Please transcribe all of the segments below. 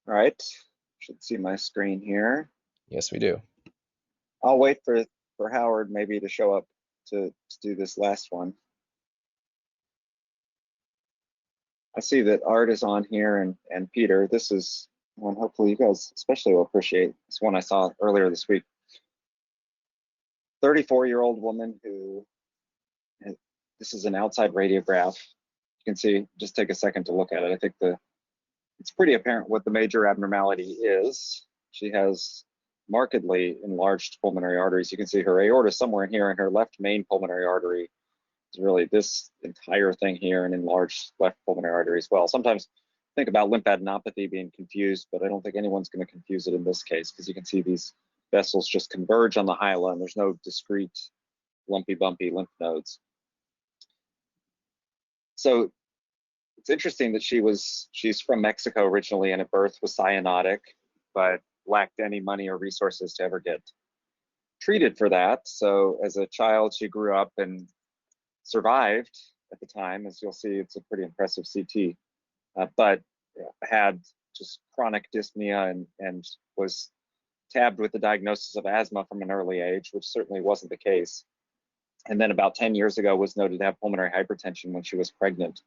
All right, should see my screen here. Yes, we do. I'll wait for Howard maybe to show up to do this last one. I see that Art is on here and Peter. This is one hopefully you guys especially will appreciate. It's one I saw earlier this week. 34-year-old woman who, this is an outside radiograph. You can see, just take a second to look at it. I think it's pretty apparent what the major abnormality is. She has markedly enlarged pulmonary arteries. You can see her aorta somewhere in here, and her left main pulmonary artery is really this entire thing here, and enlarged left pulmonary artery as well. Sometimes think about lymphadenopathy being confused, but I don't think anyone's going to confuse it in this case, because you can see these vessels just converge on the hyla, and there's no discrete lumpy bumpy lymph nodes. So it's interesting that she's from Mexico originally, and at birth was cyanotic, but lacked any money or resources to ever get treated for that. So as a child, she grew up and survived at the time. As you'll see, it's a pretty impressive CT, but had just chronic dyspnea and was tabbed with the diagnosis of asthma from an early age, which certainly wasn't the case. And then about 10 years ago was noted to have pulmonary hypertension when she was pregnant.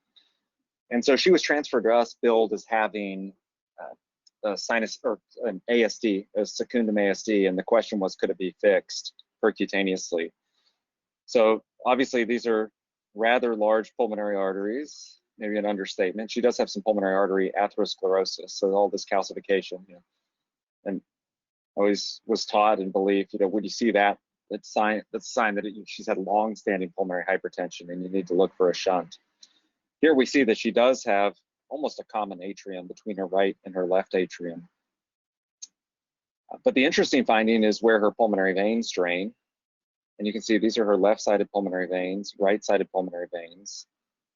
And so she was transferred to us, billed as having a sinus or an ASD, a secundum ASD, and the question was, could it be fixed percutaneously? So obviously these are rather large pulmonary arteries, maybe an understatement. She does have some pulmonary artery atherosclerosis, so all this calcification. And I always was taught and believed, when you see that, that's a sign that she's had long-standing pulmonary hypertension, and you need to look for a shunt. Here we see that she does have almost a common atrium between her right and her left atrium. But the interesting finding is where her pulmonary veins drain. And you can see these are her left-sided pulmonary veins, right-sided pulmonary veins,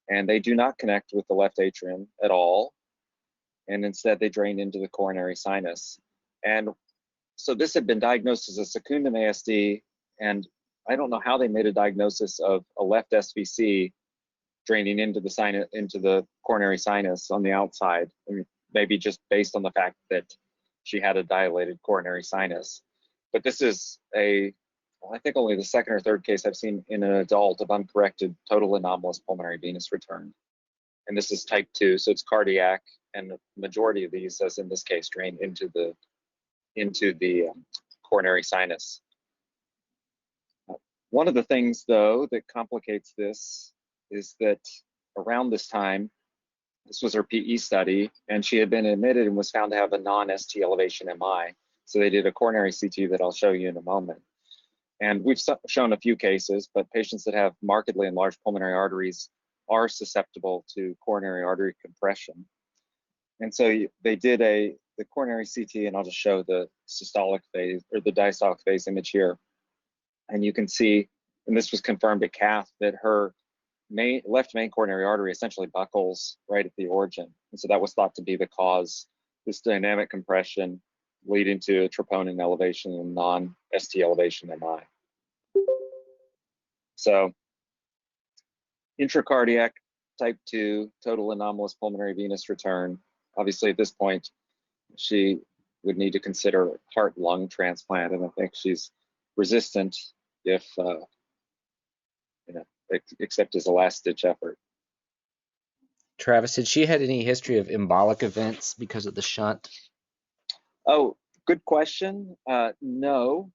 and they do not connect with the left atrium at all. And instead they drain into the coronary sinus. And so this had been diagnosed as a secundum ASD, and I don't know how they made a diagnosis of a left SVC draining into the coronary sinus on the outside. I mean, maybe just based on the fact that she had a dilated coronary sinus. But this is I think only the second or third case I've seen in an adult of uncorrected total anomalous pulmonary venous return. And this is type 2, so it's cardiac, and the majority of these, as in this case, drain into the coronary sinus. One of the things, though, that complicates this is that around this time, this was her PE study, and she had been admitted and was found to have a non-ST elevation MI. So they did a coronary CT that I'll show you in a moment. And we've shown a few cases, but patients that have markedly enlarged pulmonary arteries are susceptible to coronary artery compression. And so they did the coronary CT, and I'll just show the systolic phase or the diastolic phase image here. And you can see, and this was confirmed at cath, that her left main coronary artery essentially buckles right at the origin. And so that was thought to be the cause, this dynamic compression leading to a troponin elevation and non-ST elevation MI. So intracardiac type 2 total anomalous pulmonary venous return. Obviously at this point, she would need to consider heart-lung transplant, and I think she's resistant if, except as a last-ditch effort. Travis, did she had any history of embolic events because of the shunt? Oh, good question. No,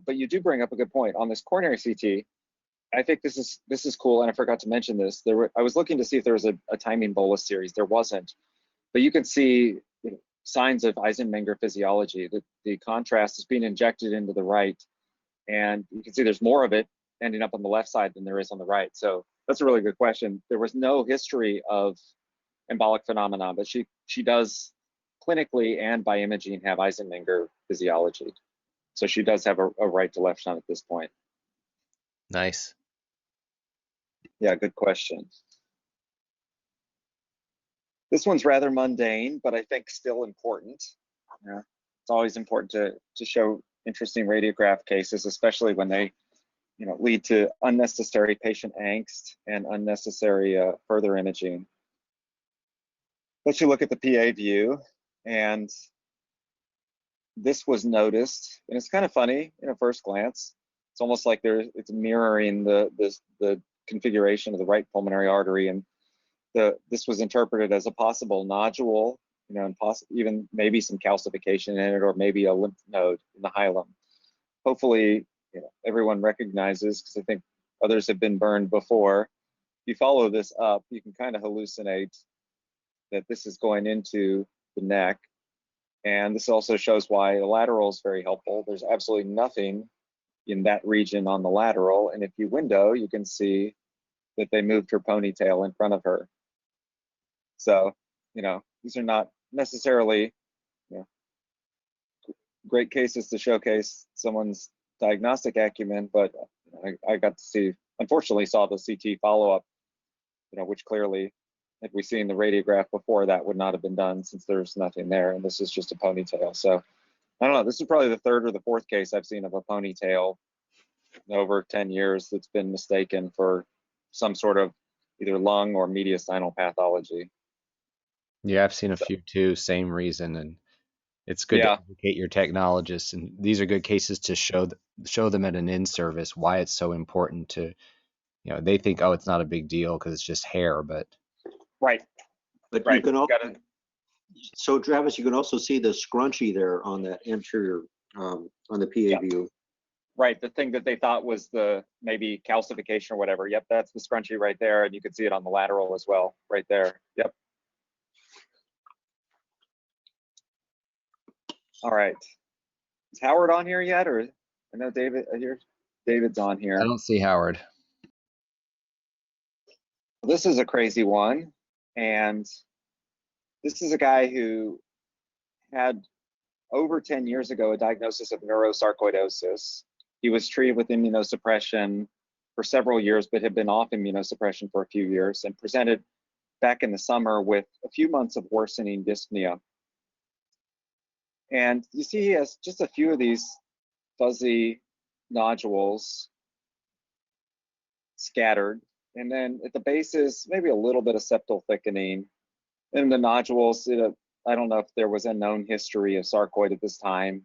but you do bring up a good point. On this coronary CT, I think this is cool, and I forgot to mention this. I was looking to see if there was a timing bolus series. There wasn't, but you can see signs of Eisenmenger physiology. The contrast is being injected into the right, and you can see there's more of it ending up on the left side than there is on the right. So that's a really good question. There was no history of embolic phenomena, but she does clinically and by imaging have Eisenmenger physiology. So she does have a right to left shunt at this point. Nice. Yeah, good question. This one's rather mundane, but I think still important. It's always important to show interesting radiograph cases, especially when they lead to unnecessary patient angst and unnecessary further imaging. Let's look at the PA view, and this was noticed, and it's kind of funny at first glance. It's almost like it's mirroring the configuration of the right pulmonary artery, and this was interpreted as a possible nodule, and even maybe some calcification in it, or maybe a lymph node in the hilum. Hopefully, everyone recognizes, because I think others have been burned before. If you follow this up, you can kind of hallucinate that this is going into the neck. And this also shows why the lateral is very helpful. There's absolutely nothing in that region on the lateral. And if you window, you can see that they moved her ponytail in front of her. So, these are not necessarily great cases to showcase someone's diagnostic acumen, but I got to see, unfortunately saw the CT follow-up, which clearly, had we seen the radiograph before, that would not have been done, since there's nothing there, and this is just a ponytail. So I don't know, this is probably the third or the fourth case I've seen of a ponytail in over 10 years that's been mistaken for some sort of either lung or mediastinal pathology. Yeah, I've seen a few too, same reason, and it's good to educate your technologists. And these are good cases to show them at an in-service why it's so important to, they think, oh, it's not a big deal because it's just hair, but right. But you can also, so Travis, you can also see the scrunchie there on that anterior, on the PA view. Right, the thing that they thought was the maybe calcification or whatever. Yep, that's the scrunchie right there, and you can see it on the lateral as well, right there. Yep. All right. Is Howard on here yet, or I know David's on here. I don't see Howard. This is a crazy one, and this is a guy who had over 10 years ago a diagnosis of neurosarcoidosis. He was treated with immunosuppression for several years, but had been off immunosuppression for a few years, and presented back in the summer with a few months of worsening dyspnea. And you see he has just a few of these fuzzy nodules scattered. And then at the bases, maybe a little bit of septal thickening. And the nodules, I don't know if there was a known history of sarcoid at this time,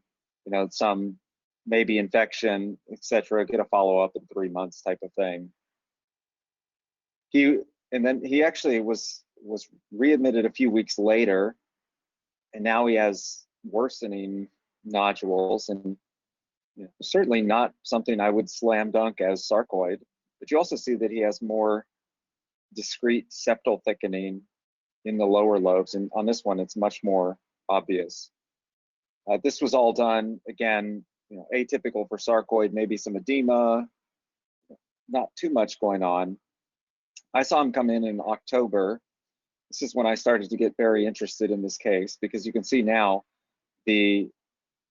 some maybe infection, etc. Get a follow-up in 3 months type of thing. And then he actually was readmitted a few weeks later, and now he has worsening nodules, and certainly not something I would slam dunk as sarcoid. But you also see that he has more discrete septal thickening in the lower lobes, and on this one it's much more obvious. This was all done, again, atypical for sarcoid, maybe some edema, not too much going on. I saw him come in October. This is when I started to get very interested in this case, because you can see now the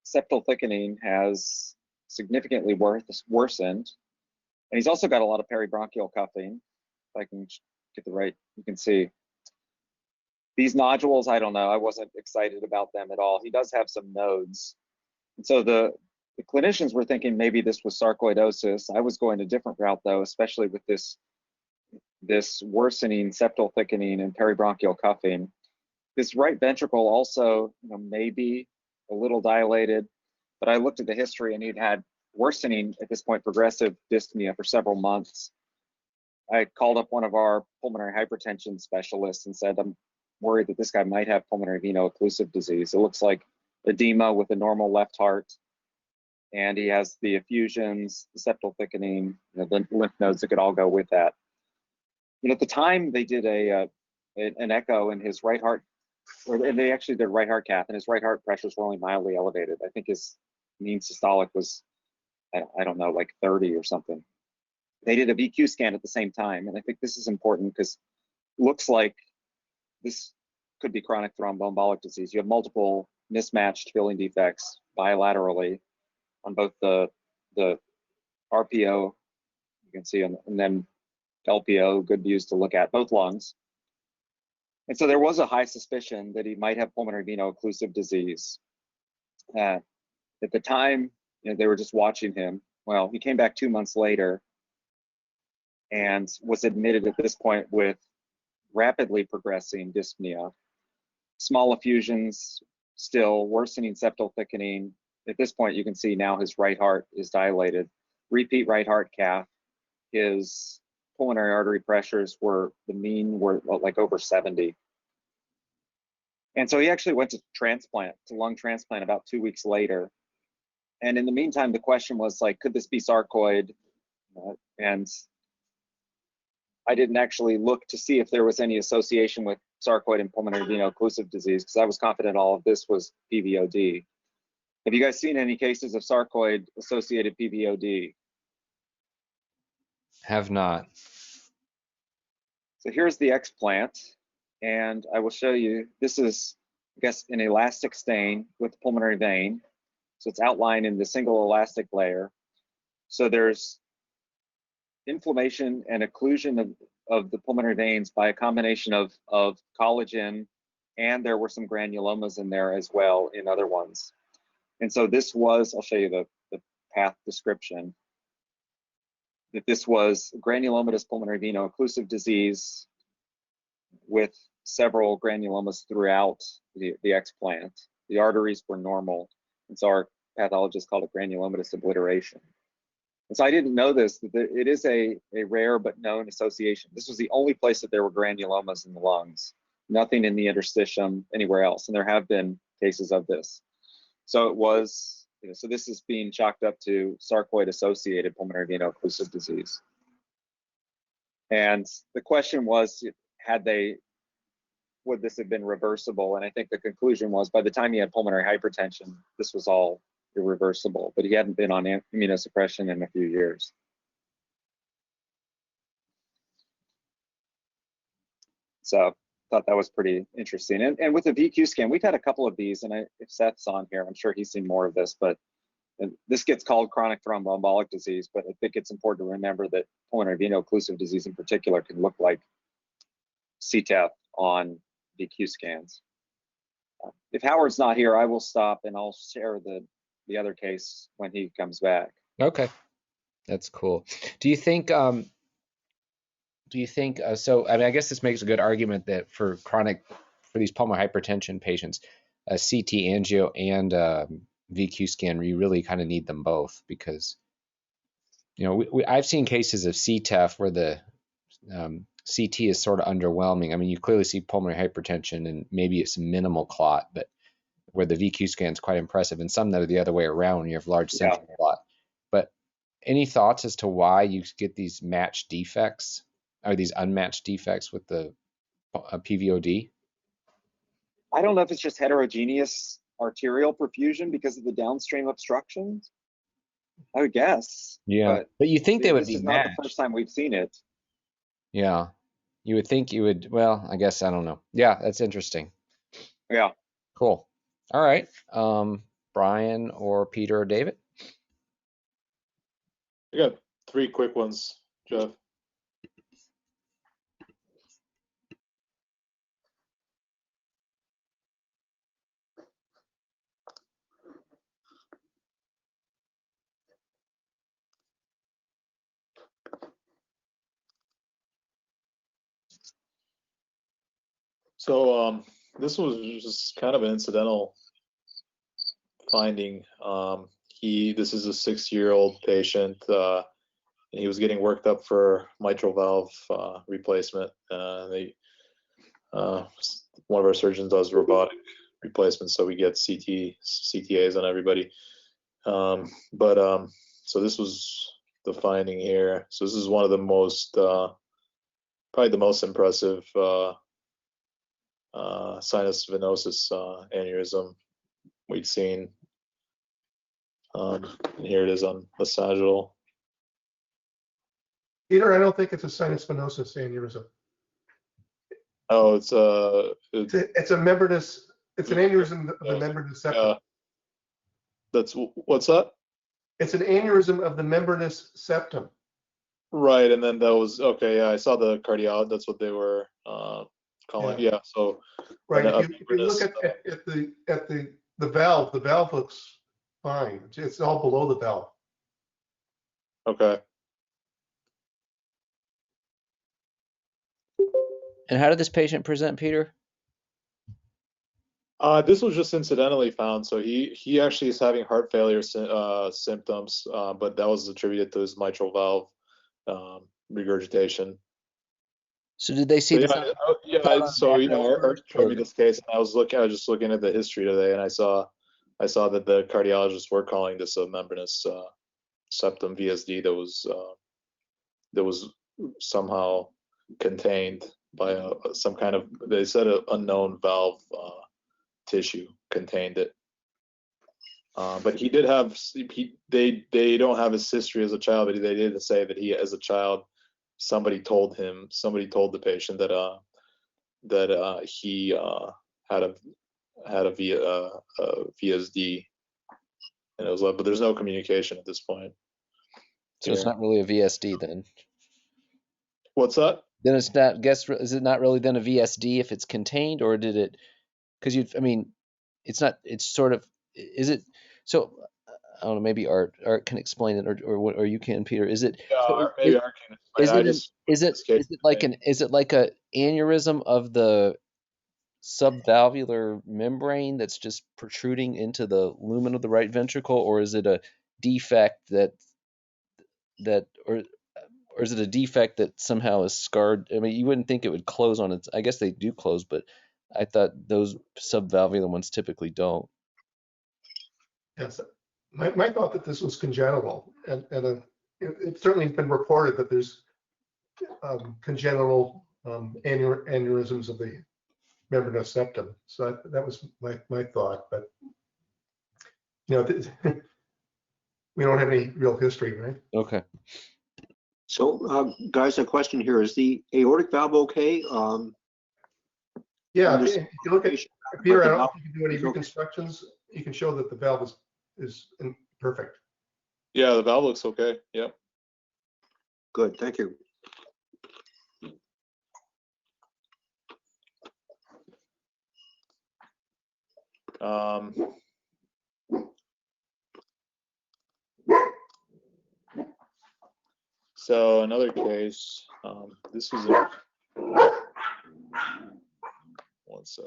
septal thickening has significantly worsened. And he's also got a lot of peribronchial cuffing. If I can get the right, you can see. These nodules, I don't know, I wasn't excited about them at all. He does have some nodes. And so the clinicians were thinking maybe this was sarcoidosis. I was going a different route though, especially with this worsening septal thickening and peribronchial cuffing. This right ventricle also, maybe a little dilated, but I looked at the history and he'd had worsening, at this point, progressive dyspnea for several months. I called up one of our pulmonary hypertension specialists and said, I'm worried that this guy might have pulmonary veno-occlusive disease. It looks like edema with a normal left heart, and he has the effusions, the septal thickening, the lymph nodes that could all go with that. At the time they did an echo in his right heart, and they actually did a right heart cath, and his right heart pressures were only mildly elevated. I think his mean systolic was, I don't know, like 30 or something. They did a VQ scan at the same time, and I think this is important because it looks like this could be chronic thromboembolic disease. You have multiple mismatched filling defects bilaterally on both the RPO, you can see, and then LPO, good views to look at, both lungs. And so there was a high suspicion that he might have pulmonary veno-occlusive disease. At the time, they were just watching him. Well, he came back 2 months later and was admitted at this point with rapidly progressing dyspnea, small effusions, still, worsening septal thickening. At this point, you can see now his right heart is dilated. Repeat right heart cath. His pulmonary artery pressures were, the mean were like over 70. And so he actually went to lung transplant about 2 weeks later. And in the meantime, the question was like, could this be sarcoid? And I didn't actually look to see if there was any association with sarcoid and pulmonary veno-occlusive disease, because I was confident all of this was PVOD. Have you guys seen any cases of sarcoid-associated PVOD? Have not. So here's the explant, and I will show you, this is, I guess, an elastic stain with the pulmonary vein. So it's outlined in the single elastic layer. So there's inflammation and occlusion of the pulmonary veins by a combination of collagen, and there were some granulomas in there as well in other ones. And so this was, I'll show you the path description, that this was granulomatous pulmonary veno-occlusive disease with several granulomas throughout the explant. The arteries were normal, and so our pathologist called it granulomatous obliteration. And so I didn't know this, that it is a rare but known association. This was the only place that there were granulomas in the lungs, nothing in the interstitium anywhere else, and there have been cases of this. So it was, so this is being chalked up to sarcoid-associated pulmonary veno-occlusive disease. And the question was, would this have been reversible? And I think the conclusion was, by the time he had pulmonary hypertension, this was all irreversible, but he hadn't been on immunosuppression in a few years. So thought that was pretty interesting. And with the VQ scan, we've had a couple of these, and if Seth's on here, I'm sure he's seen more of this, but this gets called chronic thromboembolic disease, but I think it's important to remember that pulmonary veno-occlusive disease in particular can look like CTEPH on VQ scans. If Howard's not here, I will stop and I'll share the other case when he comes back. Okay, that's cool. Do you think so? I mean, I guess this makes a good argument that for these pulmonary hypertension patients, a CT angio and VQ scan, you really kind of need them both, because I've seen cases of CTEPH where the CT is sort of underwhelming. I mean, you clearly see pulmonary hypertension and maybe it's minimal clot, but where the VQ scan is quite impressive, and some that are the other way around when you have large central clot. But any thoughts as to why you get these matched defects, or these unmatched defects with the PVOD? I don't know if it's just heterogeneous arterial perfusion because of the downstream obstructions. I would guess. Yeah, but you think they would be matched. This is matched. not the first time we've seen it. Yeah, you would think you would. Well, I guess I don't know. Yeah, that's interesting. Yeah. Cool. All right. Brian or Peter or David? I got 3 quick ones, Jeff. So this was just kind of an incidental finding. This is a 6-year-old patient, and he was getting worked up for mitral valve replacement. One of our surgeons does robotic replacement, so we get CTAs on everybody. So this was the finding here. So this is one of the most, probably the most impressive sinus venosus aneurysm we'd seen. And here it is on the sagittal. Peter, I don't think it's a sinus venosus aneurysm. Oh, it's a membranous. It's an aneurysm of the membranous septum. That's what's that? It's an aneurysm of the membranous septum. Right, and then that was okay. Yeah, I saw the cardiology. That's what they were calling. Yeah. So right. If you look at the valve looks fine. It's all below the valve. Okay. And how did this patient present, Peter? This was just incidentally found. So he actually is having heart failure symptoms, but that was attributed to his mitral valve regurgitation. So did they see So this? so Art showed me this case, and I was just looking at the history today, and I saw that the cardiologists were calling this a membranous septum VSD that was somehow contained by some kind of, they said, an unknown valve tissue contained it. But he did have, they don't have his history as a child, but they did say that he, as a child, somebody told the patient that he had a VSD, and it was like, but there's no communication at this point. So it's not really a VSD then. What's that? Then it's not. Is it not really then a VSD if it's contained, or did it? Because I mean, it's not. It's sort of. Is it? So I don't know. Maybe Art can explain it, or you can, Peter. Is it? Yeah, So maybe Art can explain. Is it like a aneurysm of the subvalvular membrane that's just protruding into the lumen of the right ventricle, or is it a defect or is it a defect that somehow is scarred? I mean, you wouldn't think it would close on its. I guess they do close, but I thought those subvalvular ones typically don't. Yes, my thought that this was congenital, and it's certainly been reported that there's congenital aneurysms of the membranous septum. So that was my thought, but we don't have any real history, right? Okay. So, guys, a question here: is the aortic valve okay? Yeah, if you look at Peter, I don't know if you can do any reconstructions. You can show that the valve is perfect. Yeah, the valve looks okay. Yep. Good, thank you. So another case, this was one sec.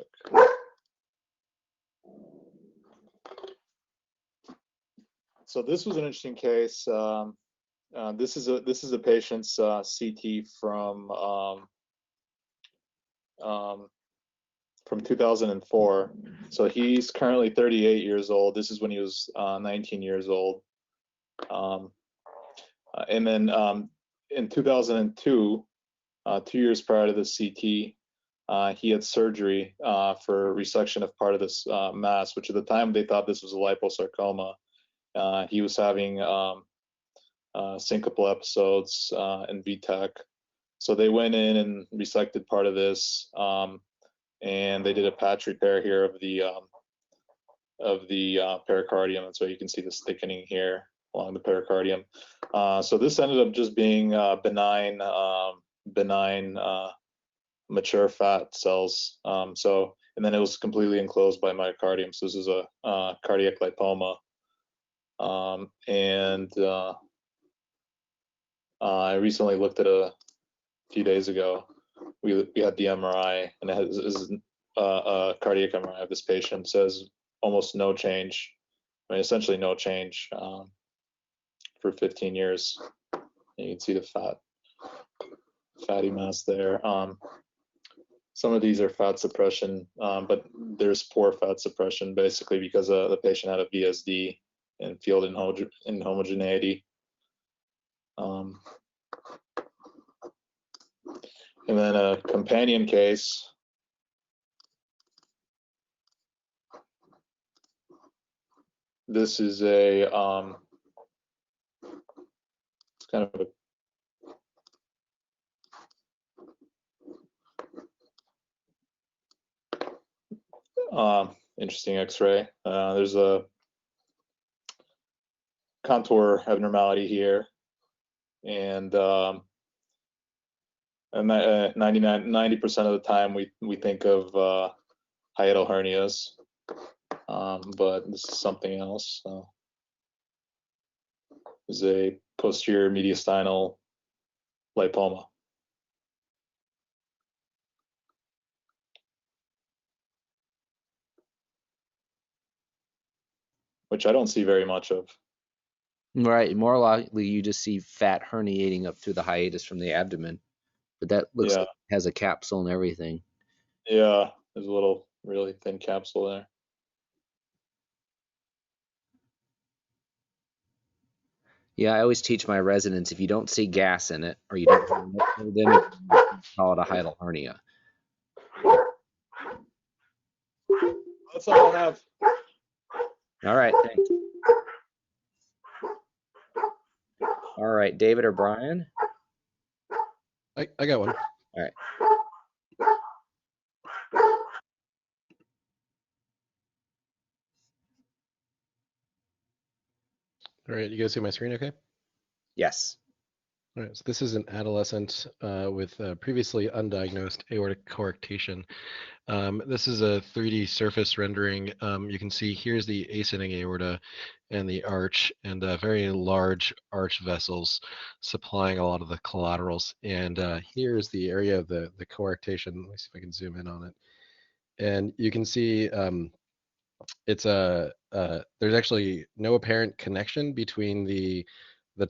So this was an interesting case. This is a patient's CT from 2004. So he's currently 38 years old. This is when he was 19 years old. And then in 2002, 2 years prior to the CT, he had surgery for resection of part of this mass, which at the time they thought this was a liposarcoma. He was having syncopal episodes and VTAC. So they went in and resected part of this, and they did a patch repair here of the pericardium, and so you can see this thickening here along the pericardium. So this ended up just being benign mature fat cells. And then it was completely enclosed by myocardium. So this is a cardiac lipoma. I recently looked at a few days ago. We had the MRI, and it has a cardiac MRI of this patient. It says almost no change. I mean, essentially no change for 15 years. And you can see the fatty mass there. Some of these are fat suppression, but there's poor fat suppression basically because the patient had a VSD and field inhomogeneity. And then a companion case. This is it's kind of a interesting X-ray. There's a contour abnormality here, and 90% of the time we think of hiatal hernias, but this is something else. This is a posterior mediastinal lipoma. which I don't see very much of. Right. More likely you just see fat herniating up through the hiatus from the abdomen, but that looks like it has a capsule and everything. Yeah, there's a little really thin capsule there. Yeah, I always teach my residents, if you don't see gas in it or you don't have enough fluid in it, you call it a hiatal hernia. That's all I have. All right, thanks. All right, David or Brian? I got one. All right. All right, you guys see my screen okay? Yes. All right, so this is an adolescent with previously undiagnosed aortic coarctation. This is a 3D surface rendering. You can see here's the ascending aorta and the arch, and very large arch vessels supplying a lot of the collaterals. And here's the area of the coarctation. Let me see if I can zoom in on it. And you can see it's there's actually no apparent connection between the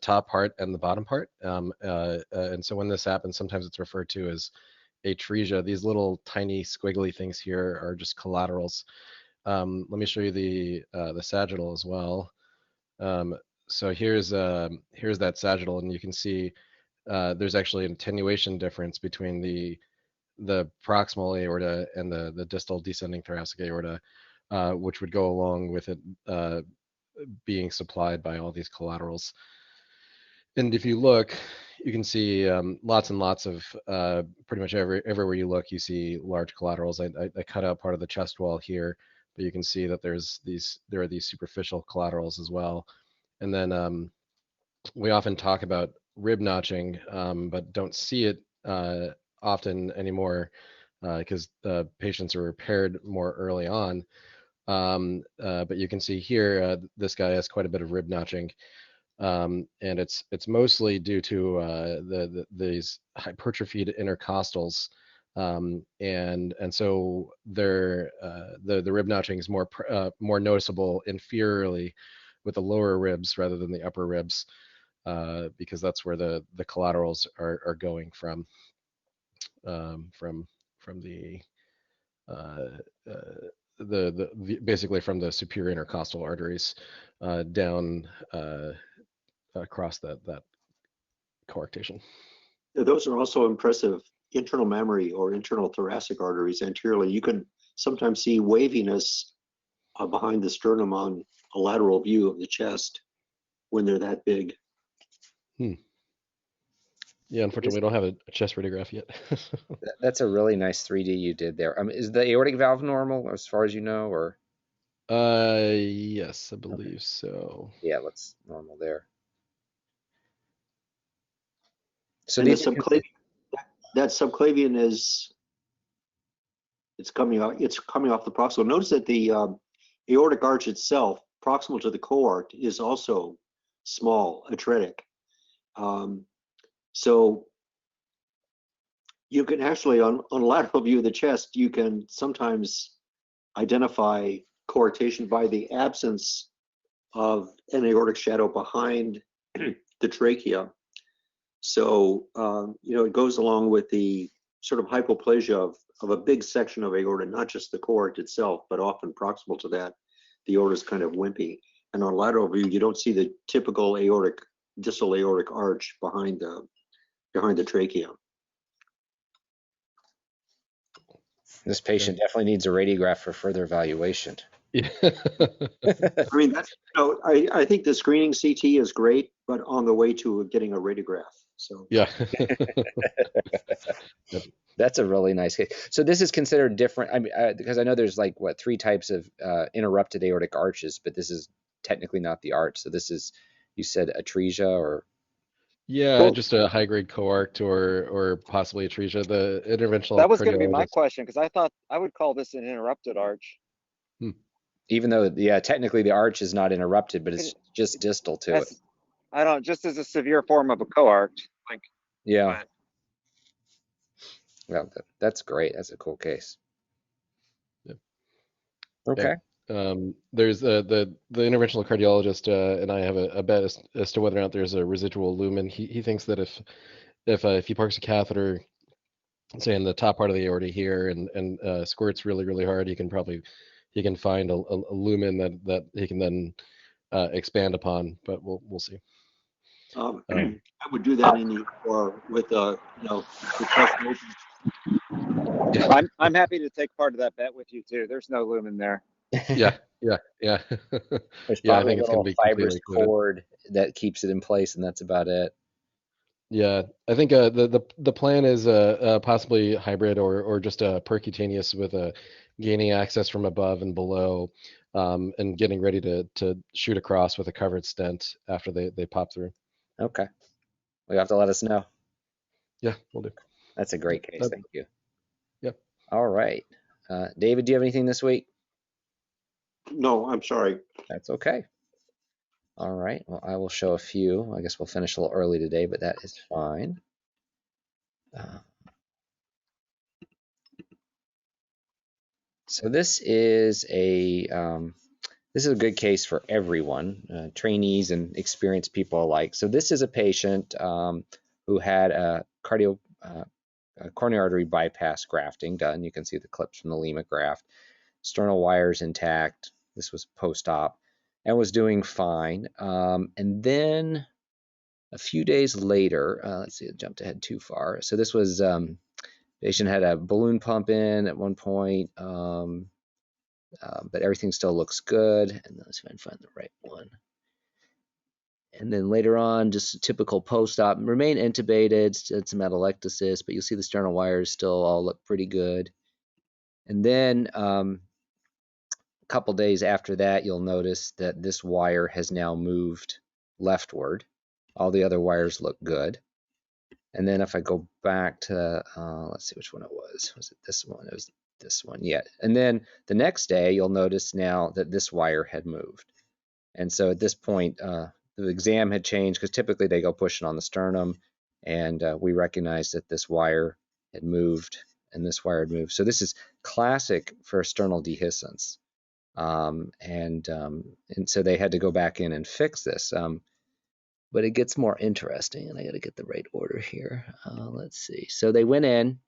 top part and the bottom part. And so when this happens, sometimes it's referred to as atresia. These little tiny squiggly things here are just collaterals. Let me show you the sagittal as well. So here's that sagittal, and you can see there's actually an attenuation difference between the proximal aorta and the distal descending thoracic aorta, which would go along with it being supplied by all these collaterals. And if you look, you can see lots and lots of pretty much everywhere you look, you see large collaterals. I cut out part of the chest wall here, but you can see that there are these superficial collaterals as well. And then we often talk about rib notching, but don't see it often anymore because patients are repaired more early on. But you can see here, this guy has quite a bit of rib notching. And it's mostly due to these hypertrophied intercostals, and so the rib notching is more noticeable inferiorly with the lower ribs rather than the upper ribs, because that's where the collaterals are going from basically from the superior intercostal arteries down across that coarctation. Those are also impressive internal mammary or internal thoracic arteries anteriorly. You can sometimes see waviness behind the sternum on a lateral view of the chest when they're that big. Yeah, unfortunately, we don't have a chest radiograph yet. That's a really nice 3D you did there. Is the aortic valve normal as far as you know, or? Yes, I believe so. Yeah, let's normal there. So and that subclavian it's coming off the proximal. Notice that the aortic arch itself, proximal to the coarct, is also small, atretic. So you can actually, on lateral view of the chest, you can sometimes identify coarctation by the absence of an aortic shadow behind the trachea. So, it goes along with the sort of hypoplasia of a big section of aorta, not just the coarct itself, but often proximal to that, the aorta is kind of wimpy. And on lateral view, you don't see the typical distal aortic arch behind the trachea. This patient definitely needs a radiograph for further evaluation. Yeah. I mean, I think the screening CT is great, but on the way to getting a radiograph. So yeah. That's a really nice case. So this is considered different. I mean, because I know there's like three types of interrupted aortic arches, but this is technically not the arch. So this is, you said atresia or? Yeah, just a high-grade coarct or possibly atresia. The interventional That was going to be my cardiologist. question, because I thought I would call this an interrupted arch. Even though, technically the arch is not interrupted, but it's just distal to it. I don't, just as a severe form of a coarct. Yeah. Well, that's great. That's a cool case. Yep. Okay. There's the interventional cardiologist and I have a bet as to whether or not there's a residual lumen. He thinks that if he parks a catheter, say in the top part of the aorta here, and squirts really hard, he can find a lumen that he can then expand upon. But we'll see. I would do that in the or with the chest open. I'm happy to take part of that bet with you too. There's no lumen there. Yeah. There's Yeah, I probably think a it's going little to be fibrous completely occluded. cord that keeps it in place, and that's about it. Yeah, I think the plan is possibly hybrid or just percutaneous with gaining access from above and below, and getting ready to shoot across with a covered stent after they pop through. Okay. Well, you have to let us know. Yeah, we'll do. That's a great case. Thank you. Yep. All right. David, do you have anything this week? No, I'm sorry. That's okay. All right. Well, I will show a few. I guess we'll finish a little early today, but that is fine. So this is a good case for everyone, trainees and experienced people alike. So this is a patient who had a coronary artery bypass grafting done. You can see the clips from the Lima graft. Sternal wires intact. This was post-op and was doing fine. And then a few days later, let's see, I jumped ahead too far. So this was patient had a balloon pump in at one point, but everything still looks good. And let's see if I can find the right one. And then later on, just a typical post-op, remain intubated, had some atelectasis, but you'll see the sternal wires still all look pretty good. And then a couple days after that, you'll notice that this wire has now moved leftward. All the other wires look good. And then if I go back to, let's see which one it was. Was it this one? It was this one, yeah. And then the next day, you'll notice now that this wire had moved. And so at this point, the exam had changed because typically they go pushing on the sternum, and we recognized that this wire had moved and this wire had moved. So this is classic for sternal dehiscence. And so they had to go back in and fix this. But it gets more interesting, and I got to get the right order here. Let's see. So they went in,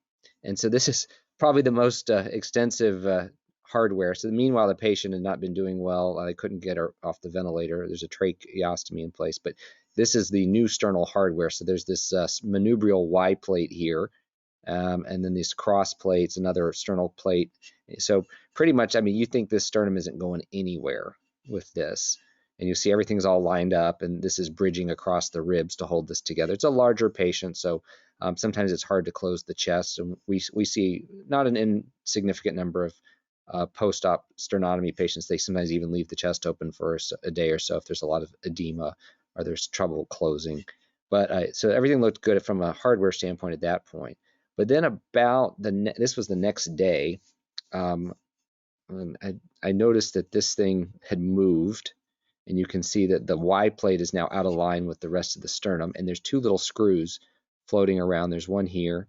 and so this is probably the most extensive hardware. So meanwhile, the patient had not been doing well. They couldn't get her off the ventilator. There's a tracheostomy in place, but this is the new sternal hardware. So there's this manubrial Y plate here, and then these cross plates, another sternal plate. So pretty much, I mean, you think this sternum isn't going anywhere with this. And you see everything's all lined up, and this is bridging across the ribs to hold this together. It's a larger patient, so sometimes it's hard to close the chest. And we see not an insignificant number of post-op sternotomy patients. They sometimes even leave the chest open for a day or so if there's a lot of edema or there's trouble closing. But so everything looked good from a hardware standpoint at that point. But then about this was the next day, I noticed that this thing had moved. And you can see that the Y plate is now out of line with the rest of the sternum. And there's two little screws floating around. There's one here,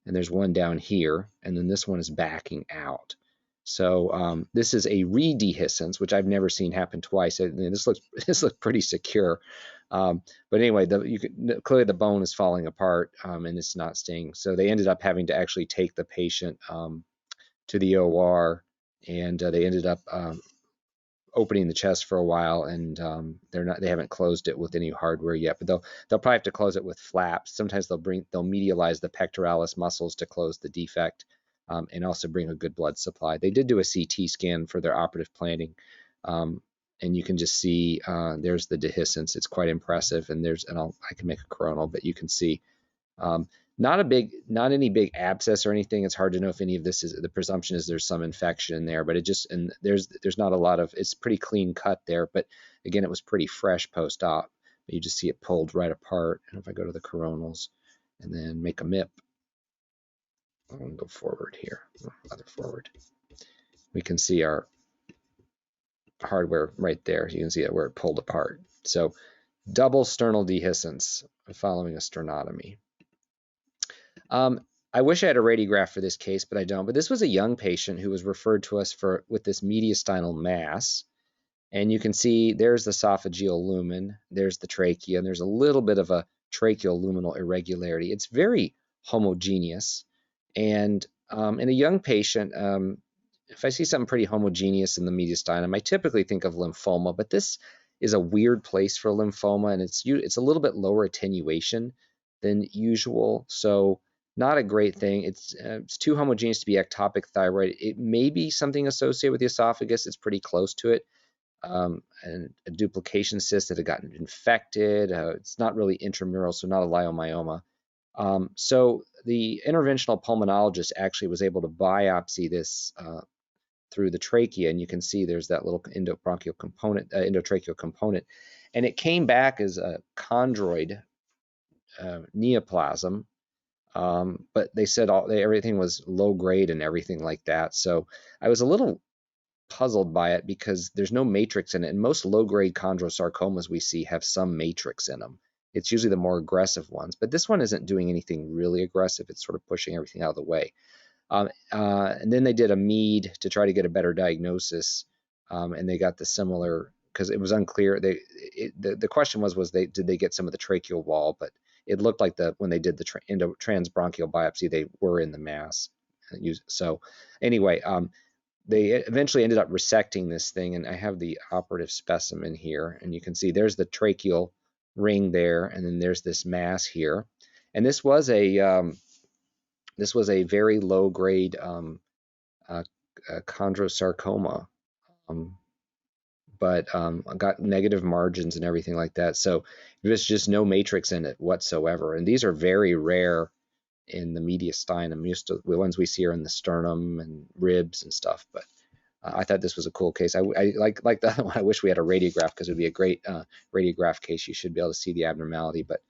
and there's one down here. And then this one is backing out. So this is a re-dehiscence, which I've never seen happen twice. This looks pretty secure. But anyway, clearly the bone is falling apart, and it's not staying. So they ended up having to actually take the patient to the OR, and they ended up opening the chest for a while, and they haven't closed it with any hardware yet, but they'll probably have to close it with flaps. Sometimes they'll medialize the pectoralis muscles to close the defect, and also bring a good blood supply. They did do a CT scan for their operative planning, and you can just see there's the dehiscence. It's quite impressive, and I can make a coronal, but you can see not any big abscess or anything. It's hard to know if any of this is, the presumption is there's some infection in there, but there's not a lot of, it's pretty clean cut there. But again, it was pretty fresh post-op. You just see it pulled right apart. And if I go to the coronals and then make a MIP, I'll go forward here, rather forward. We can see our hardware right there. You can see it where it pulled apart. So double sternal dehiscence following a sternotomy. I wish I had a radiograph for this case, but I don't. But this was a young patient who was referred to us with this mediastinal mass. And you can see there's the esophageal lumen, there's the trachea, and there's a little bit of a tracheal luminal irregularity. It's very homogeneous. And in a young patient, if I see something pretty homogeneous in the mediastinum, I typically think of lymphoma, but this is a weird place for lymphoma, and it's a little bit lower attenuation than usual. So not a great thing. It's too homogeneous to be ectopic thyroid. It may be something associated with the esophagus. It's pretty close to it. And a duplication cyst that had gotten infected. It's not really intramural, so not a leiomyoma. So the interventional pulmonologist actually was able to biopsy this through the trachea, and you can see there's that little endobronchial component, endotracheal component, and it came back as a chondroid neoplasm. But they said everything was low grade and everything like that. So I was a little puzzled by it because there's no matrix in it, and most low-grade chondrosarcomas we see have some matrix in them. It's usually the more aggressive ones, but this one isn't doing anything really aggressive. It's sort of pushing everything out of the way. And then they did a MEAD to try to get a better diagnosis, and they got the similar, because it was unclear. The question was did they get some of the tracheal wall, but it looked like when they did the transbronchial biopsy, they were in the mass. So anyway, they eventually ended up resecting this thing, and I have the operative specimen here, and you can see there's the tracheal ring there, and then there's this mass here, and this was a very low grade chondrosarcoma, but got negative margins and everything like that. So there's just no matrix in it whatsoever, and these are very rare in the mediastinum. The ones we see are in the sternum and ribs and stuff, but I thought this was a cool case. I like the other one. I wish we had a radiograph because it would be a great radiograph case. You should be able to see the abnormality, but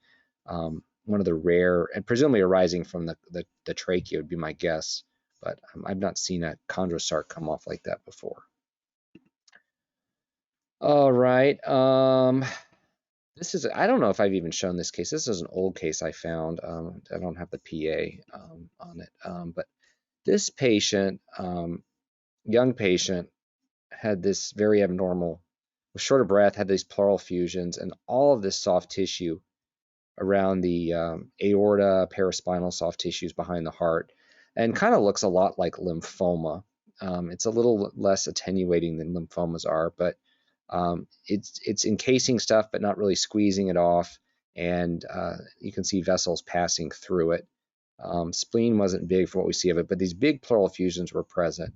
one of the rare, and presumably arising from the trachea would be my guess, but I've not seen a chondrosarc come off like that before. All right. This is, I don't know if I've even shown this case. This is an old case I found. I don't have the PA on it, but this patient, young patient, had this very abnormal, was short of breath, had these pleural effusions, and all of this soft tissue around the aorta, paraspinal soft tissues behind the heart, and kind of looks a lot like lymphoma. It's a little less attenuating than lymphomas are, but it's encasing stuff, but not really squeezing it off, and you can see vessels passing through it. Spleen wasn't big for what we see of it, but these big pleural effusions were present.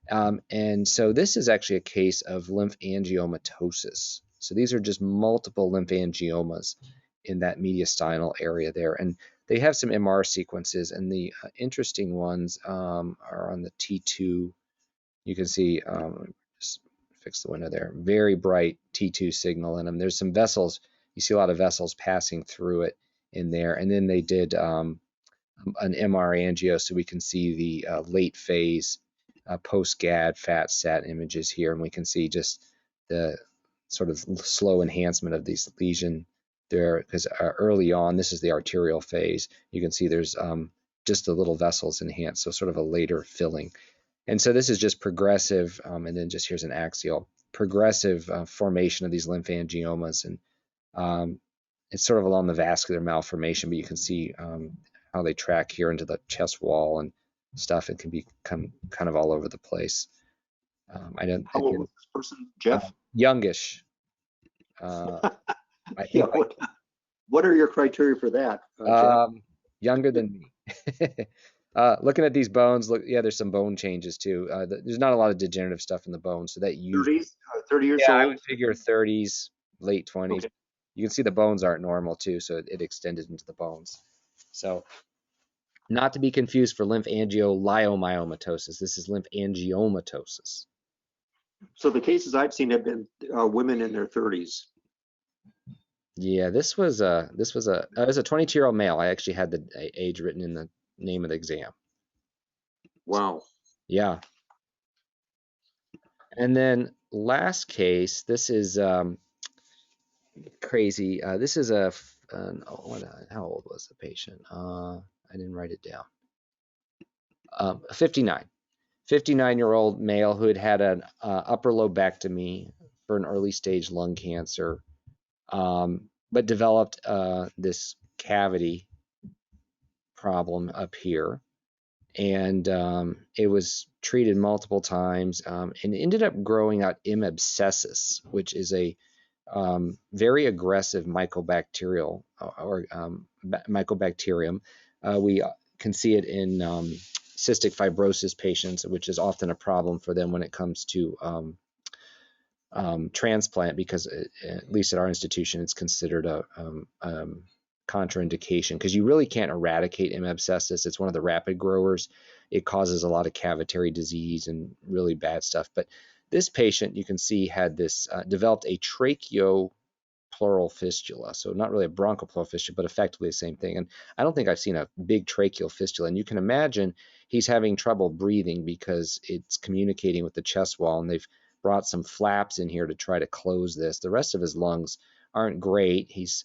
And so this is actually a case of lymphangiomatosis. So these are just multiple lymphangiomas in that mediastinal area there. And they have some MR sequences, and the interesting ones are on the T2. You can see, just fix the window there, very bright T2 signal in them. There's some vessels. You see a lot of vessels passing through it in there. And then they did an MR angio, so we can see the late phase post-GAD fat sat images here, and we can see just the sort of slow enhancement of these lesion there, because early on, this is the arterial phase. You can see there's just the little vessels enhanced, so sort of a later filling. And so this is just progressive, and then just here's an axial progressive formation of these lymphangiomas, and it's sort of along the vascular malformation, but you can see how they track here into the chest wall and stuff. It can become kind of all over the place. How old was this person, Jeff? Youngish. I think. Yeah, what are your criteria for that, Jeff? Younger than me. Looking at these bones, there's some bone changes too. There's not a lot of degenerative stuff in the bones, so that 30 years yeah, old? I would figure 30s, late 20s. Okay. You can see the bones aren't normal too, so it extended into the bones. So not to be confused for lymphangiomyomatosis. This is lymphangiomatosis. So the cases I've seen have been women in their 30s. Yeah, this was a 22-year-old male. I actually had the age written in the name of the exam. Wow. Yeah. And then last case, this is crazy. This is how old was the patient? I didn't write it down. 59-year-old male who had had an upper lobectomy for an early stage lung cancer, but developed this cavity problem up here. And it was treated multiple times and ended up growing out abscessus, which is a very aggressive mycobacterial Mycobacterium. We can see it in cystic fibrosis patients, which is often a problem for them when it comes to transplant, because at least at our institution, it's considered a contraindication because you really can't eradicate M. abscessus. It's one of the rapid growers. It causes a lot of cavitary disease and really bad stuff. But this patient, you can see, had this developed a tracheopleural fistula. So not really a bronchopleural fistula, but effectively the same thing. And I don't think I've seen a big tracheal fistula. And you can imagine he's having trouble breathing because it's communicating with the chest wall, and they've brought some flaps in here to try to close this. The rest of his lungs aren't great. He's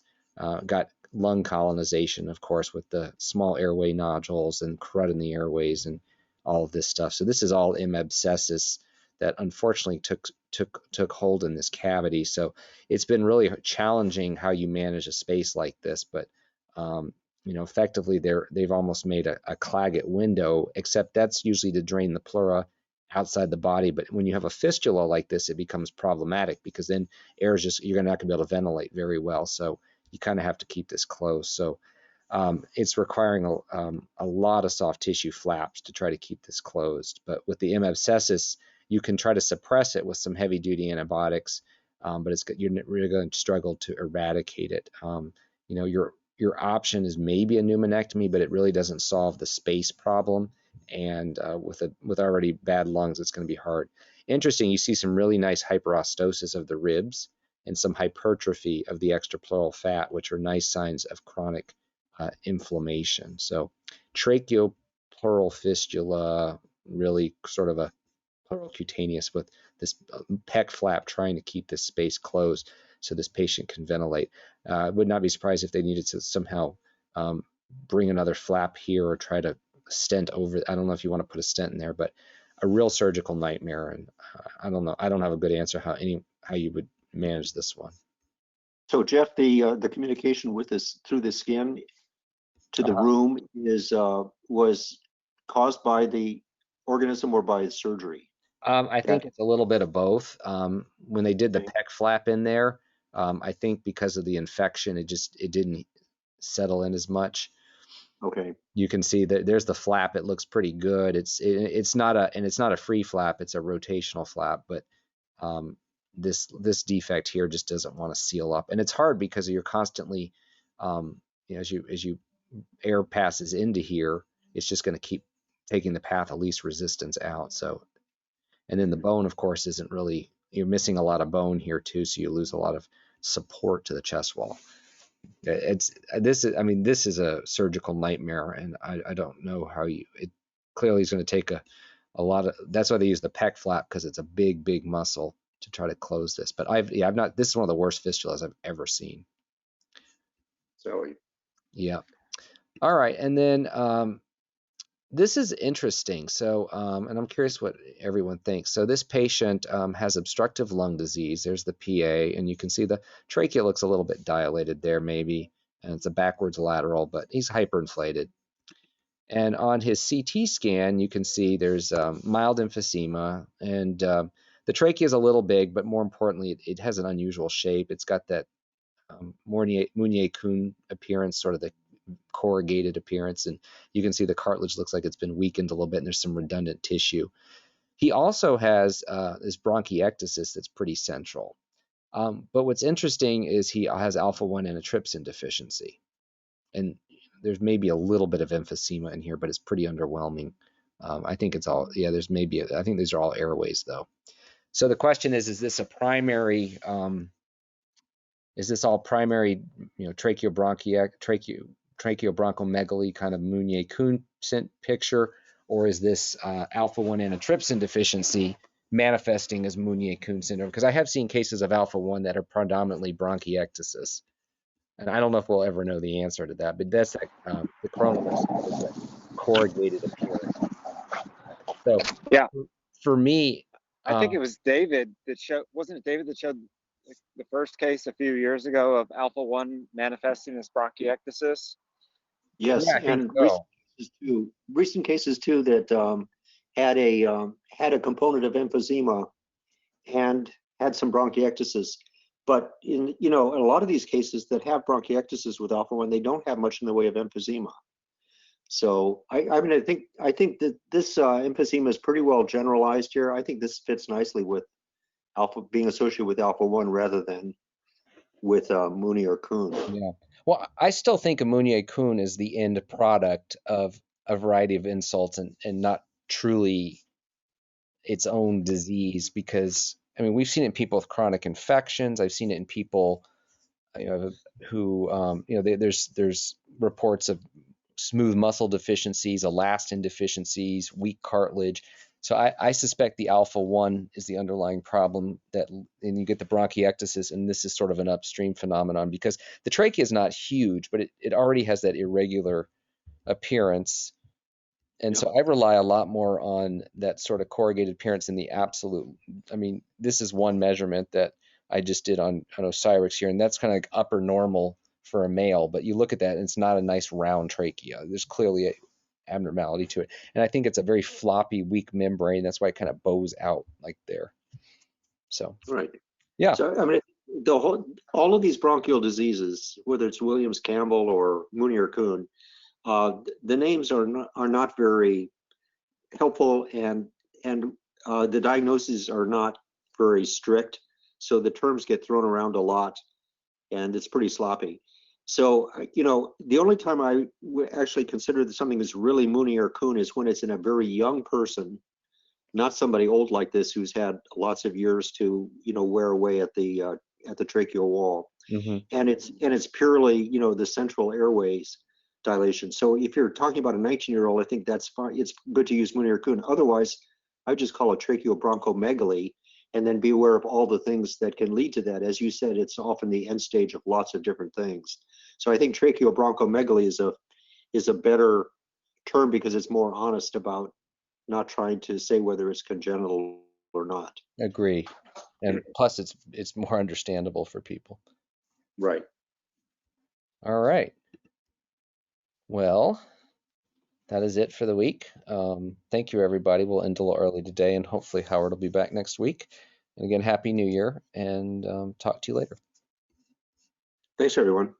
got lung colonization, of course, with the small airway nodules and crud in the airways and all of this stuff. So this is all M. abscessus that unfortunately took hold in this cavity. So it's been really challenging how you manage a space like this. But effectively they've almost made a Claggett window, except that's usually to drain the pleura outside the body. But when you have a fistula like this, it becomes problematic because then air is just, you're not going to be able to ventilate very well. So you kind of have to keep this closed. So it's requiring a lot of soft tissue flaps to try to keep this closed. But with the M. abscessus, you can try to suppress it with some heavy duty antibiotics, but you're really going to struggle to eradicate it. Your option is maybe a pneumonectomy, but it really doesn't solve the space problem. And with already bad lungs, it's going to be hard. Interesting, you see some really nice hyperostosis of the ribs and some hypertrophy of the extrapleural fat, which are nice signs of chronic inflammation. So tracheopleural fistula, really sort of a pleural-cutaneous with this pec flap trying to keep this space closed so this patient can ventilate. I would not be surprised if they needed to somehow bring another flap here or try to stent over. I don't know if you want to put a stent in there, but a real surgical nightmare. And I don't know. I don't have a good answer how you would manage this one. So Jeff, the communication with this through the skin to the room was caused by the organism or by surgery? I think it's a little bit of both. When they did the pec flap in there, I think because of the infection, it didn't settle in as much. Okay. You can see that there's the flap. It looks pretty good. It's not a free flap. It's a rotational flap, but this defect here just doesn't want to seal up, and it's hard because you're constantly, as you air passes into here, it's just going to keep taking the path of least resistance out. So, and then the bone, of course, isn't really, you're missing a lot of bone here too, so you lose a lot of support to the chest wall. This is a surgical nightmare, and I don't know how it clearly is going to take a lot of, that's why they use the pec flap, because it's a big muscle to try to close this. But this is one of the worst fistulas I've ever seen. So yeah. All right, and then this is interesting. So, and I'm curious what everyone thinks. So this patient has obstructive lung disease. There's the PA, and you can see the trachea looks a little bit dilated there maybe, and it's a backwards lateral, but he's hyperinflated. And on his CT scan, you can see there's mild emphysema, and the trachea is a little big, but more importantly, it has an unusual shape. It's got that Meunier-Kuhn appearance, sort of the corrugated appearance, and you can see the cartilage looks like it's been weakened a little bit, and there's some redundant tissue. He also has this bronchiectasis that's pretty central. But what's interesting is he has alpha-1 antitrypsin deficiency, and there's maybe a little bit of emphysema in here, but it's pretty underwhelming. I think it's all, I think these are all airways though. So the question is this a primary, is this all primary, tracheobronchomegaly kind of Meunier-Kuhn picture, or is this alpha-1 antitrypsin deficiency manifesting as Meunier-Kuhn syndrome? Because I have seen cases of alpha-1 that are predominantly bronchiectasis, and I don't know if we'll ever know the answer to that, but that's the coronavirus, corrugated appearance. So Yeah. for me, I think it was David that showed, wasn't it David that showed the first case a few years ago of alpha-1 manifesting as bronchiectasis? Yes, yeah, I think and so. recent cases too that had a component of emphysema and had some bronchiectasis. But in a lot of these cases that have bronchiectasis with alpha-1, they don't have much in the way of emphysema. So I mean, I think that this emphysema is pretty well generalized here. I think this fits nicely with being associated with alpha-1 rather than with Mooney or Kuhn. Yeah. Well, I still think Amunier-Kuhn is the end product of a variety of insults and not truly its own disease, because I mean, we've seen it in people with chronic infections. I've seen it in people, who, there's reports of smooth muscle deficiencies, elastin deficiencies, weak cartilage. So I suspect the alpha-1 is the underlying problem, and you get the bronchiectasis, and this is sort of an upstream phenomenon because the trachea is not huge, but it already has that irregular appearance. And so I rely a lot more on that sort of corrugated appearance in the absolute. I mean, this is one measurement that I just did on Osiris here, and that's kind of like upper normal for a male. But you look at that, and it's not a nice round trachea. There's clearly an abnormality to it. And I think it's a very floppy, weak membrane. That's why it kind of bows out like there. So, Right. yeah. So I mean, all of these bronchial diseases, whether it's Williams Campbell or Mooney or Kuhn, the names are not very helpful, and the diagnoses are not very strict. So the terms get thrown around a lot, and it's pretty sloppy. So the only time I would actually consider that something is really Mooney or Kuhn is when it's in a very young person, not somebody old like this who's had lots of years to wear away at the tracheal wall. Mm-hmm. And it's purely the central airways dilation. So if you're talking about a 19-year-old, I think that's fine. It's good to use Mooney or Kuhn. Otherwise, I would just call it tracheobronchomegaly, and then be aware of all the things that can lead to that. As you said, it's often the end stage of lots of different things. So I think tracheobronchomegaly is a better term because it's more honest about not trying to say whether it's congenital or not. Agree. And plus, it's more understandable for people. Right. All right. Well, that is it for the week. Thank you, everybody. We'll end a little early today, and hopefully Howard will be back next week. And again, Happy New Year, and talk to you later. Thanks, everyone.